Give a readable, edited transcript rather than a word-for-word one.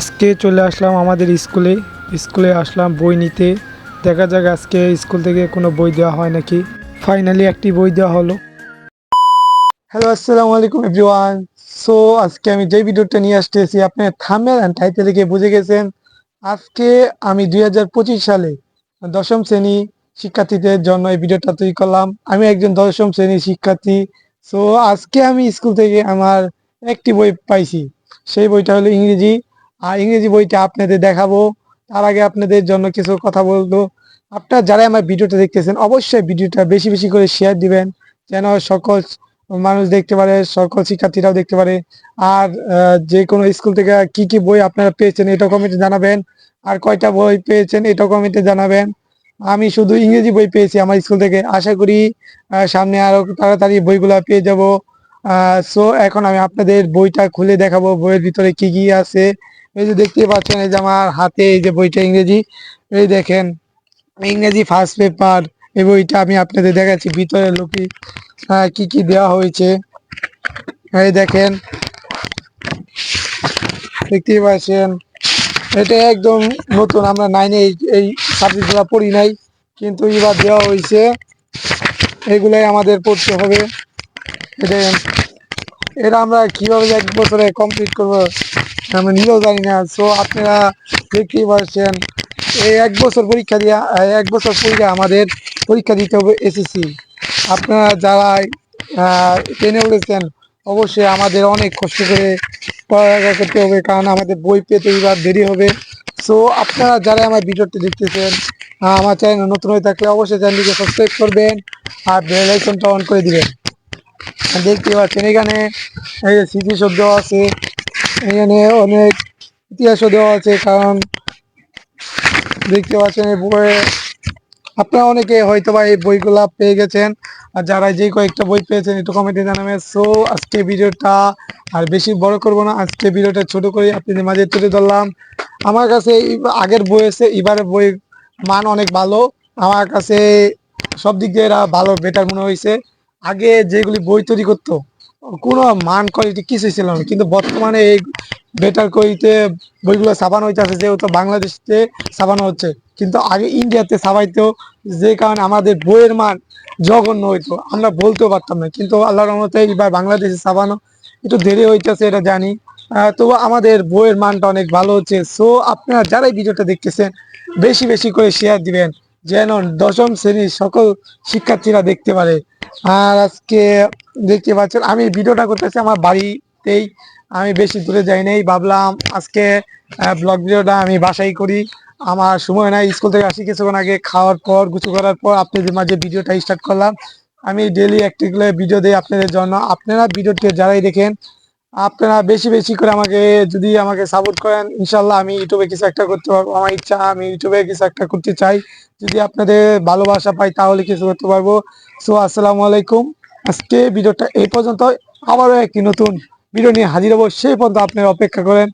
আজকে চলে আসলাম আমাদের স্কুলে আসলাম বই নিতে। দেখা যাক আজকে স্কুল থেকে কোনো বই দেওয়া হয় নাকি। ফাইনালি একটি বই দেওয়া হলো। হ্যালো, আসসালামু আলাইকুম এভরিওয়ান। সো আজকে আমি যে ভিডিওটা নিয়ে আসতেছি আপনি থাম্বনেল এন্ড টাইটেল দেখে বুঝে গেছেন। আজকে আমি 2025 সালে দশম শ্রেণী শিক্ষার্থীদের জন্য এই ভিডিওটা তৈরি করলাম। আমি একজন দশম শ্রেণীর শিক্ষার্থী। সো আজকে আমি স্কুল থেকে আমার একটি বই পাইছি। সেই বইটা হলো ইংরেজি। আর ইংরেজি বইটা আপনাদের দেখাবো। তার আগে আপনাদের জন্য কিছু কথা বলবো। আপনারা যারা আমার ভিডিওটা দেখতেছেন অবশ্যই ভিডিওটা বেশি বেশি করে শেয়ার দিবেন, যেন সকল মানুষ দেখতে পারে, সকল শিক্ষার্থীরাও দেখতে পারে। আর যে কোনো স্কুল থেকে কি কি বই আপনারা পেয়েছেন এটা কমেন্টে জানাবেন। আর কয়টা বই পেয়েছেন এটাও কমেন্টে জানাবেন। আমি শুধু ইংরেজি বই পেয়েছি আমার স্কুল থেকে। আশা করি সামনে আরো তাড়াতাড়ি বইগুলা পেয়ে যাব। সো এখন আমি আপনাদের বইটা খুলে দেখাবো বইয়ের ভিতরে কি কি আছে। এই যে দেখতে পাচ্ছেন, এই যে আমার হাতে এই যে বইটা ইংরেজি, এই দেখেন ইংরেজি ফার্স্ট পেপার। এই বইটা আমি আপনাদের দেখাচ্ছি ভিতরে লোকে কি কি দেওয়া হয়েছে। এই দেখেন, দেখতেই পাচ্ছেন এটা একদম নতুন। আমরা নাইনে এই সাবজেক্টগুলো পড়ি নাই, কিন্তু এবার দেওয়া হয়েছে। এগুলাই আমাদের পড়তে হবে। এটা এটা আমরা কিভাবে এক বছরে কমপ্লিট করবো আমরা নিজেও জানি না। সো আপনারা দেখতেই পাচ্ছেন এই এক বছর পরীক্ষা দিয়া, এক বছর পরে আমাদের পরীক্ষা দিতে হবে এসএসসি। আপনারা যারা টেনে উঠেছেন অবশ্যই আমাদের অনেক কষ্ট করে পড়ালেখা করতে হবে, কারণ আমাদের বই পেতে এবার দেরি হবে। সো আপনারা যারা আমার ভিডিওটি দেখতেছেন আমার চ্যানেল নতুন হয়ে থাকলে অবশ্যই চ্যানেলটিকে সাবস্ক্রাইব করবেন আর বেল আইকনটা অন করে দিবেন। দেখতে পাচ্ছেন এখানে এই যে স্মৃতিসৌধ দেওয়া আছে, এখানে অনেক ইতিহাসও দেওয়া আছে। কারণ দেখতে পাচ্ছেন এই বইয়ে আপনারা অনেকে হয়তো বা এই বইগুলা পেয়ে গেছেন। আর যারা যে কয়েকটা বই পেয়েছেন একটু কমেন্টে জানাবেন। সো আজকে ভিডিওটা আর বেশি বড় করব না, আজকে ভিডিওটা ছোট করে আপনাদের মাঝে তুলে ধরলাম। আমার কাছে আগের বই আছে, এবারের বই মান অনেক ভালো। আমার কাছে সব দিক দিয়ে এরা ভালো, বেটার মনে হয়েছে। আগে যেগুলি বই তৈরি করতো কোনো মান কোয়ালিটি কিছুই ছিল না, কিন্তু বর্তমানে এই বেটার কোয়ালিটিতে বইগুলো ছাপানো হইতেছে, যেহেতু বাংলাদেশে ছাপানো হচ্ছে। কিন্তু আগে ইন্ডিয়াতে ছাপাইতো, যে কারণে আমাদের বইয়ের মান জঘন্য হইতো, আমরা বলতেও পারতাম না। কিন্তু আল্লাহর রহমতে এবার বাংলাদেশে ছাপানো একটু দেরি হইতেছে, এটা জানি। তবু আমাদের বইয়ের মানটা অনেক ভালো হচ্ছে। সো আপনারা যারা এই ভিডিওটা দেখতেছেন বেশি বেশি করে শেয়ার দিবেন, যেন দশম শ্রেণীর সকল শিক্ষার্থীরা দেখতে পারে। আর আজকে দেখতে পাচ্ছেন আমি ভিডিওটা করতেছি আমার বাড়িতেই, আমি বেশি দূরে যাই নাই। ভাবলাম আজকে ব্লগ ভিডিওটা আমি বাসায় করি। আমার সময় নাই, স্কুল থেকে আসি কিছুক্ষণ আগে, খাওয়ার পর গোসল করার পর আপনাদের মাঝে ভিডিওটা স্টার্ট করলাম। আমি ডেলি একটি করে ভিডিও দিই আপনাদের জন্য। আপনারা ভিডিওটি যারাই দেখেন আপনারা বেশি বেশি করে যদি আমাকে সাপোর্ট করেন, ইনশাল্লাহ আমি ইউটিউবে কিছু একটা করতে পারবো। আমার ইচ্ছা আমি ইউটিউবে কিছু একটা করতে চাই। যদি আপনাদের ভালোবাসা পাই তাহলে কিছু করতে পারবো। সো আসসালামু আলাইকুম। আজকে ভিডিওটা এই পর্যন্ত। আবারও একটি নতুন ভিডিও নিয়ে হাজির হবো, সেই পর্যন্ত আপনারা অপেক্ষা করেন।